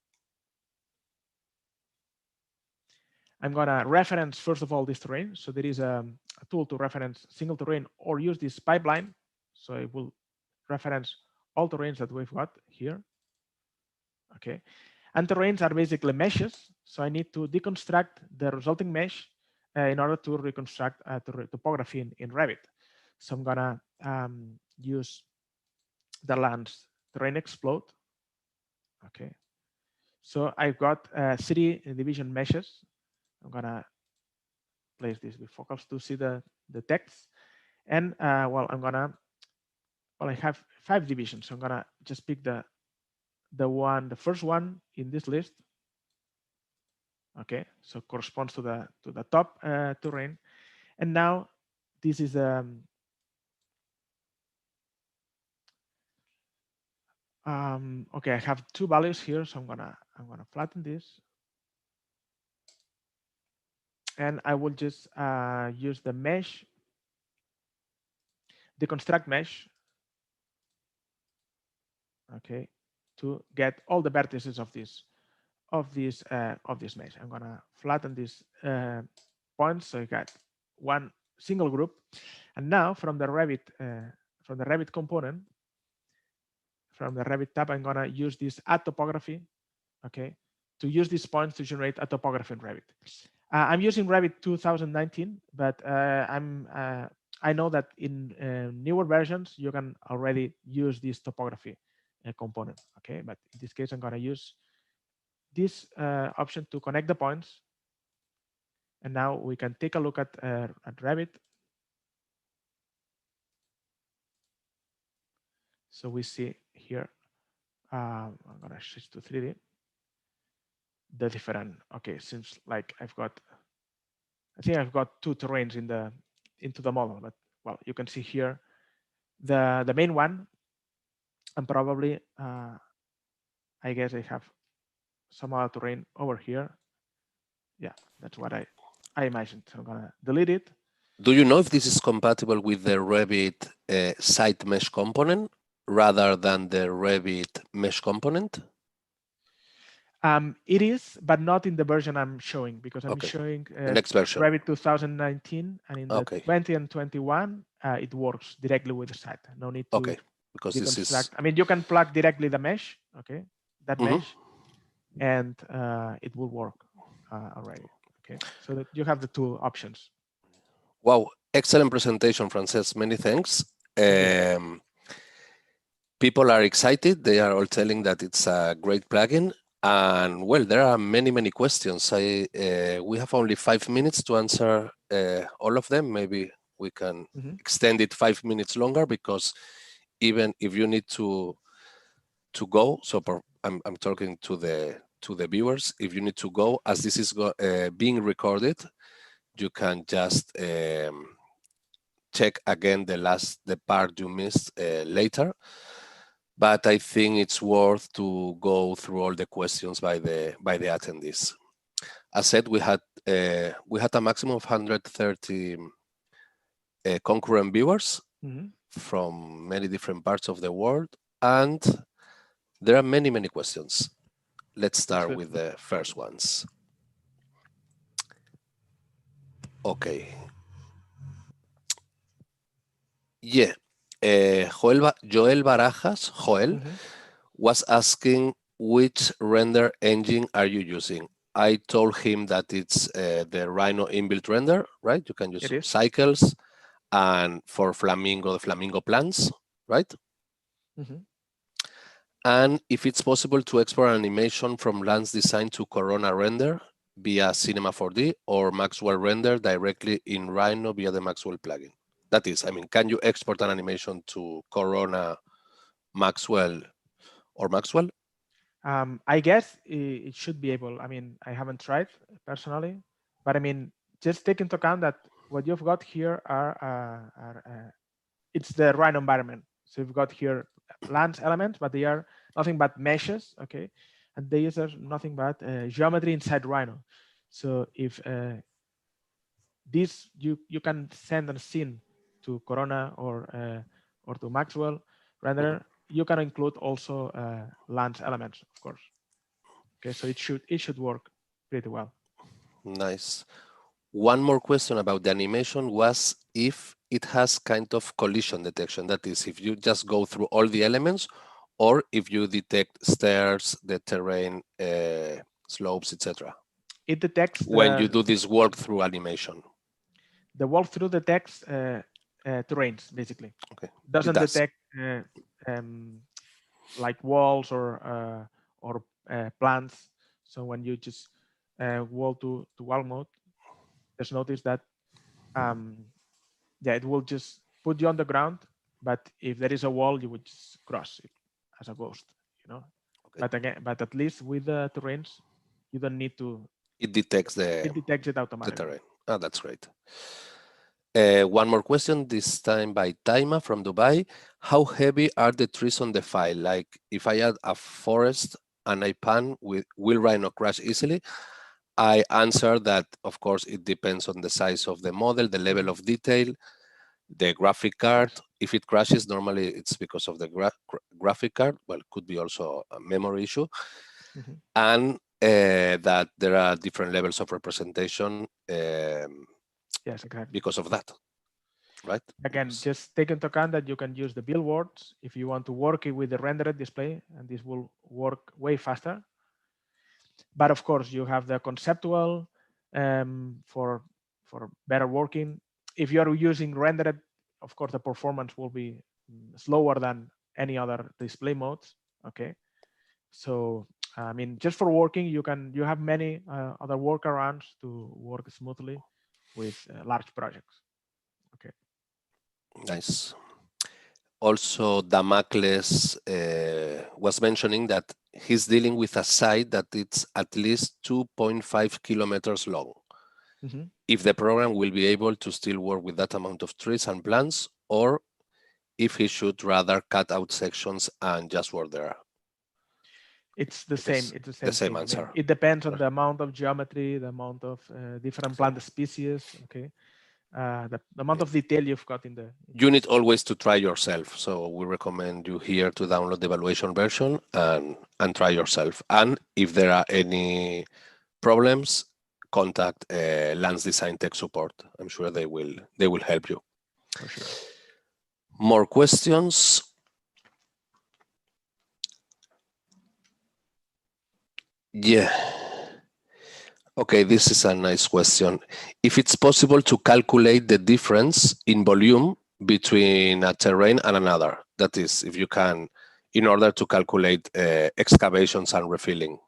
I'm gonna reference first of all this terrain. So there is a tool to reference single terrain or use this pipeline. So it will reference all terrains that we've got here. Okay, and terrains are basically meshes. So I need to deconstruct the resulting mesh in order to reconstruct the topography in Revit. So I'm gonna use the lands terrain explode. Okay, so I've got 3 division meshes. I'm gonna place this with focus to see the text. And well, I have 5 divisions. So I'm gonna just pick the first one in this list. Okay, so corresponds to the top terrain. And now this is okay, I have 2 values here, so I'm gonna flatten this. And I will just use the mesh, deconstruct mesh, okay, to get all the vertices of this mesh. I'm gonna flatten these points so I got one single group. And now from the Revit component, from the Revit tab, I'm gonna use this add topography, okay, to use these points to generate a topography in Revit. I'm using Revit 2019, but I know that in newer versions you can already use this topography component. Okay, but in this case I'm gonna use this option to connect the points. And now we can take a look at Revit. So we see here, I'm gonna switch to 3D. The different, okay, seems like I think I've got 2 terrains into the model, but well, you can see here the main one, and probably I guess I have some other terrain over here. Yeah, that's what I imagined. So I'm gonna delete it. Do you know if this is compatible with the Revit site mesh component rather than the Revit mesh component? It is, but not in the version I'm showing, because I'm showing the next version. Revit 2019, and in the 20 and 21, it works directly with the site. No need to because this is. I mean, you can plug directly the mesh, okay, that mesh, and it will work already. Okay, so that you have the 2 options. Wow, excellent presentation, Francesc. Many thanks. People are excited. They are all telling that it's a great plugin. And well, there are many questions. We have only 5 minutes to answer all of them. Maybe we can extend it 5 minutes longer, because even if you need to go, so I'm talking to the viewers. If you need to go, as this is being recorded, you can just check again the part you missed later. But I think it's worth to go through all the questions by the attendees. As said, we had a maximum of 130 concurrent viewers from many different parts of the world, and there are many questions. Let's start with the first ones. Okay. Yeah. Joel Barajas, was asking which render engine are you using? I told him that it's the Rhino inbuilt render, right? You can use cycles, and for Flamingo, the Flamingo plans, right? And if it's possible to export animation from Lance Design to Corona render via Cinema 4D or Maxwell render directly in Rhino via the Maxwell plugin. That is, I mean, can you export an animation to Corona, Maxwell, or Maxwell? I guess it should be able. I mean, I haven't tried personally, but I mean, just take into account that what you've got here it's the Rhino environment. So you've got here Lance elements, but they are nothing but meshes, okay? And these are nothing but geometry inside Rhino. So if this you can send a scene to Corona or to Maxwell render, you can include also Lance elements, of course. Okay, so it should work pretty well. Nice. One more question about the animation was if it has kind of collision detection. That is, if you just go through all the elements, or if you detect stairs, the terrain, slopes, etc. It detects when you do this walkthrough animation. The walkthrough detects terrains, basically. Okay. Doesn't detect like walls or plants. So when you just wall to wall mode, just notice that yeah, it will just put you on the ground. But if there is a wall, you would just cross it as a ghost, you know. Okay. But at least with the terrains, you don't need to. It detects it automatically. The terrain. Oh, that's great. One more question, this time by Taima from Dubai. How heavy are the trees on the file? Like if I add a forest and I pan, will Rhino crash easily? I answer that, of course, it depends on the size of the model, the level of detail, the graphic card. If it crashes, normally it's because of the graphic card. Well, it could be also a memory issue. And that there are different levels of representation. Yes, exactly. Because of that, right? Again, just take into account that you can use the billboards if you want to work it with the rendered display, and this will work way faster. But of course, you have the conceptual for better working. If you are using rendered, of course, the performance will be slower than any other display modes. Okay, so I mean, just for working, you have many other workarounds to work smoothly with large projects. Okay. Nice. Also, Damocles was mentioning that he's dealing with a site that it's at least 2.5 kilometers long. If the program will be able to still work with that amount of trees and plants, or if he should rather cut out sections and just work there. It's the same. It's the same answer. I mean, it depends on the amount of geometry, the amount of different plant species. Okay, the amount of detail you've got in the. You need always to try yourself. So we recommend you here to download the evaluation version and try yourself. And if there are any problems, contact Lance Design Tech Support. I'm sure they will help you. For sure. More questions? Yeah. Okay, this is a nice question. If it's possible to calculate the difference in volume between a terrain and another, that is, if you can, in order to calculate excavations and refilling.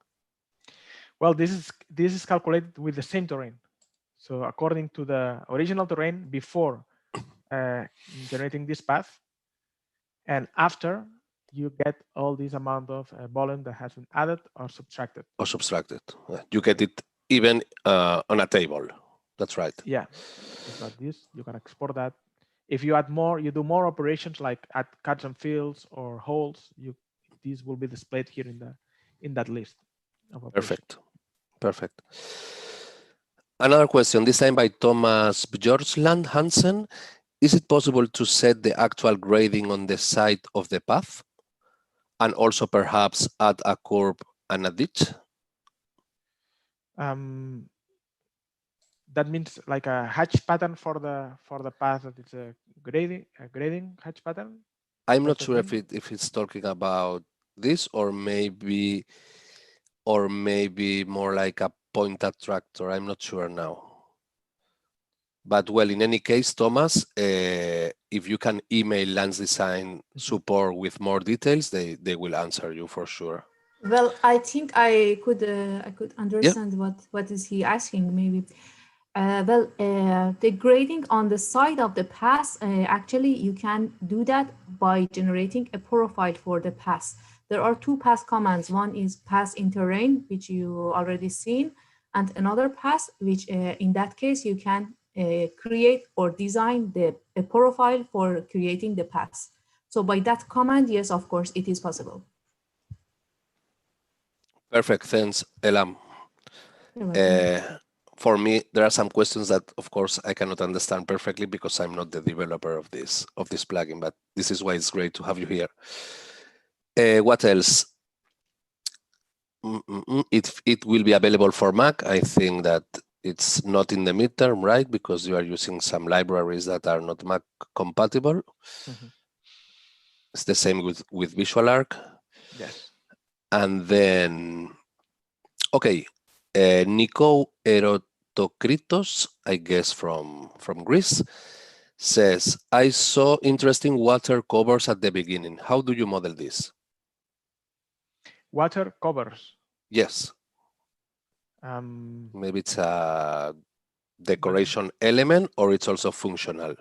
Well, this is calculated with the same terrain. So according to the original terrain before generating this path, and after you get all this amount of volume that has been added or subtracted. You get it even on a table. That's right. Yeah, you've got this. You can export that. If you add more, you do more operations like add cuts and fills or holes. These will be displayed here in that list of operations. Perfect. Another question, this time by Thomas Bjornsland Hansen. Is it possible to set the actual grading on the side of the path and also perhaps add a curb and a ditch? That means like a hatch pattern for the path that it's a grading hatch pattern. I'm not sure if it's talking about this or maybe more like a point attractor. I'm not sure now. But well, in any case, Thomas, if you can email Lens Design support with more details, they will answer you for sure. Well, I think I could understand what is he asking maybe. The grading on the side of the pass, actually you can do that by generating a profile for the pass. There are two pass commands. One is pass in terrain, which you already seen, and another pass, which in that case you can create or design a profile for creating the pass. So by that command, yes, of course, it is possible. Perfect, thanks, Elham. For me, there are some questions that, of course, I cannot understand perfectly because I'm not the developer of this plugin, but this is why it's great to have you here. What else? It will be available for Mac. I think that it's not in the midterm, right? Because you are using some libraries that are not Mac compatible. It's the same with Visual Arc. Yes. And then, okay, Nico Erotokritos, I guess from Greece, says, I saw interesting water covers at the beginning. How do you model this? Water covers. Yes. Maybe it's a decoration element or it's also functional.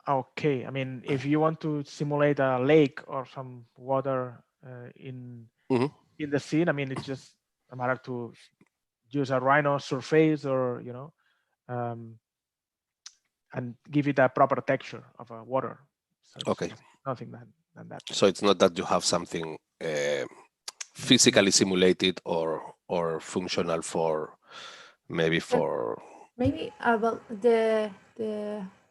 Okay, I mean, if you want to simulate a lake or some water in the scene, I mean, it's just a matter to use a Rhino surface or, you know, and give it a proper texture of a water. So okay. Nothing than that. So it's not that you have something physically simulated or functional for maybe for well the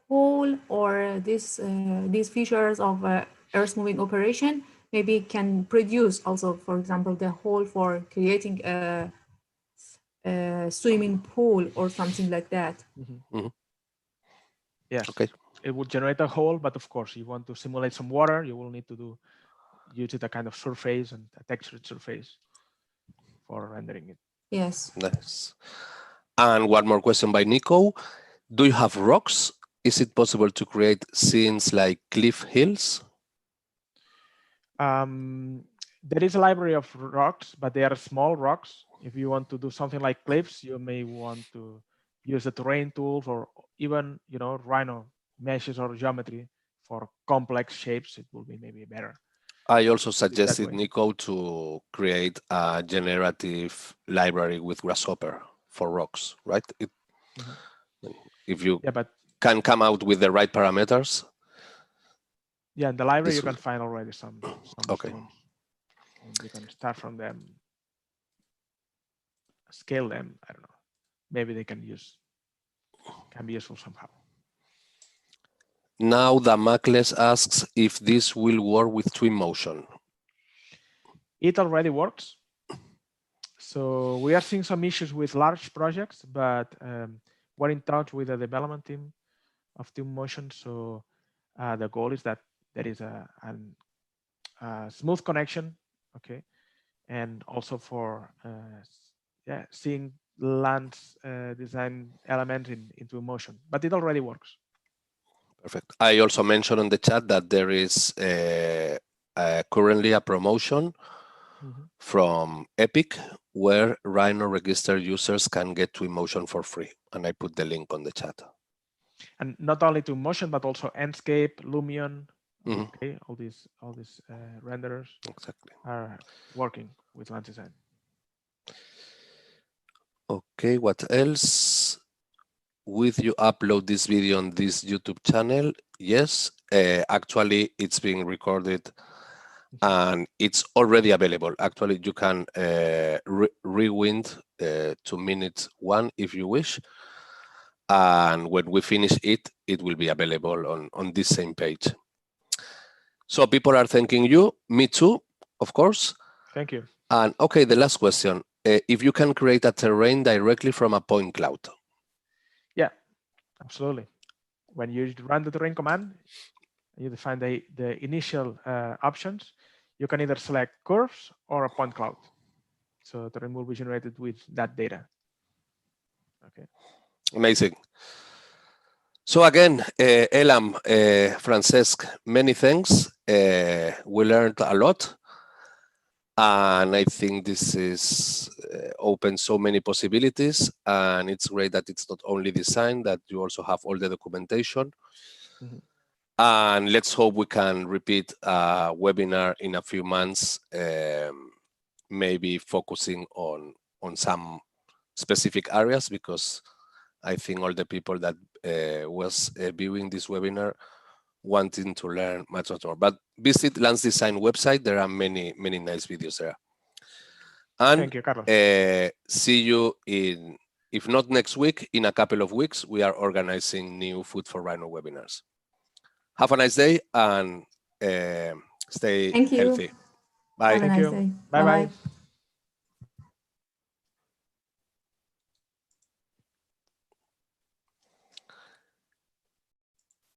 whole or these features of earth moving operation maybe can produce also, for example, the hole for creating a swimming pool or something like that. Yes. Okay. It would generate a hole, but of course, you want to simulate some water, you will need to use it a kind of surface and a textured surface for rendering it. Yes. Nice. And one more question by Nico. Do you have rocks? Is it possible to create scenes like cliff hills? There is a library of rocks, but they are small rocks. If you want to do something like cliffs, you may want to use the terrain tools or even, you know, Rhino meshes or geometry for complex shapes. It will be maybe better. I also suggested Nico to create a generative library with Grasshopper for rocks, right? If you can come out with the right parameters. Yeah, in the library you can find already some okay. stones. And you can start from them, scale them. I don't know. Maybe they can be useful somehow. Now Damocles asks if this will work with Twinmotion. It already works. So we are seeing some issues with large projects, but we're in touch with the development team of Twinmotion. So the goal is that there is a smooth connection, okay, and also for seeing Land's design element in Twinmotion, but it already works. Perfect. I also mentioned on the chat that there is currently a promotion from Epic where Rhino registered users can get Twinmotion for free, and I put the link on the chat. And not only Twinmotion, but also Enscape, Lumion, okay, all these renderers are working with Land Design. Okay, what else? will you upload this video on this YouTube channel? Yes, actually it's being recorded and it's already available. Actually, you can rewind to minute 1 if you wish. And when we finish it, it will be available on this same page. So people are thanking you, me too, of course. Thank you. And okay, the last question. If you can create a terrain directly from a point cloud. Yeah, absolutely. When you run the terrain command, you define the initial options. You can either select curves or a point cloud. So terrain will be generated with that data. Okay. Amazing. So again, Elham, Francesc, many thanks. We learned a lot. And I think this is open so many possibilities. And it's great that it's not only design, that you also have all the documentation. Mm-hmm. And let's hope we can repeat a webinar in a few months, maybe focusing on some specific areas, because I think all the people that was viewing this webinar wanting to learn much more. But visit Lance Design website. There are many nice videos there. And thank you, Carlos. See you in, if not next week, in a couple of weeks. We are organizing new Food4Rhino webinars. Have a nice day and stay Thank you. healthy. Bye. Have a Thank nice you. day. Bye-bye.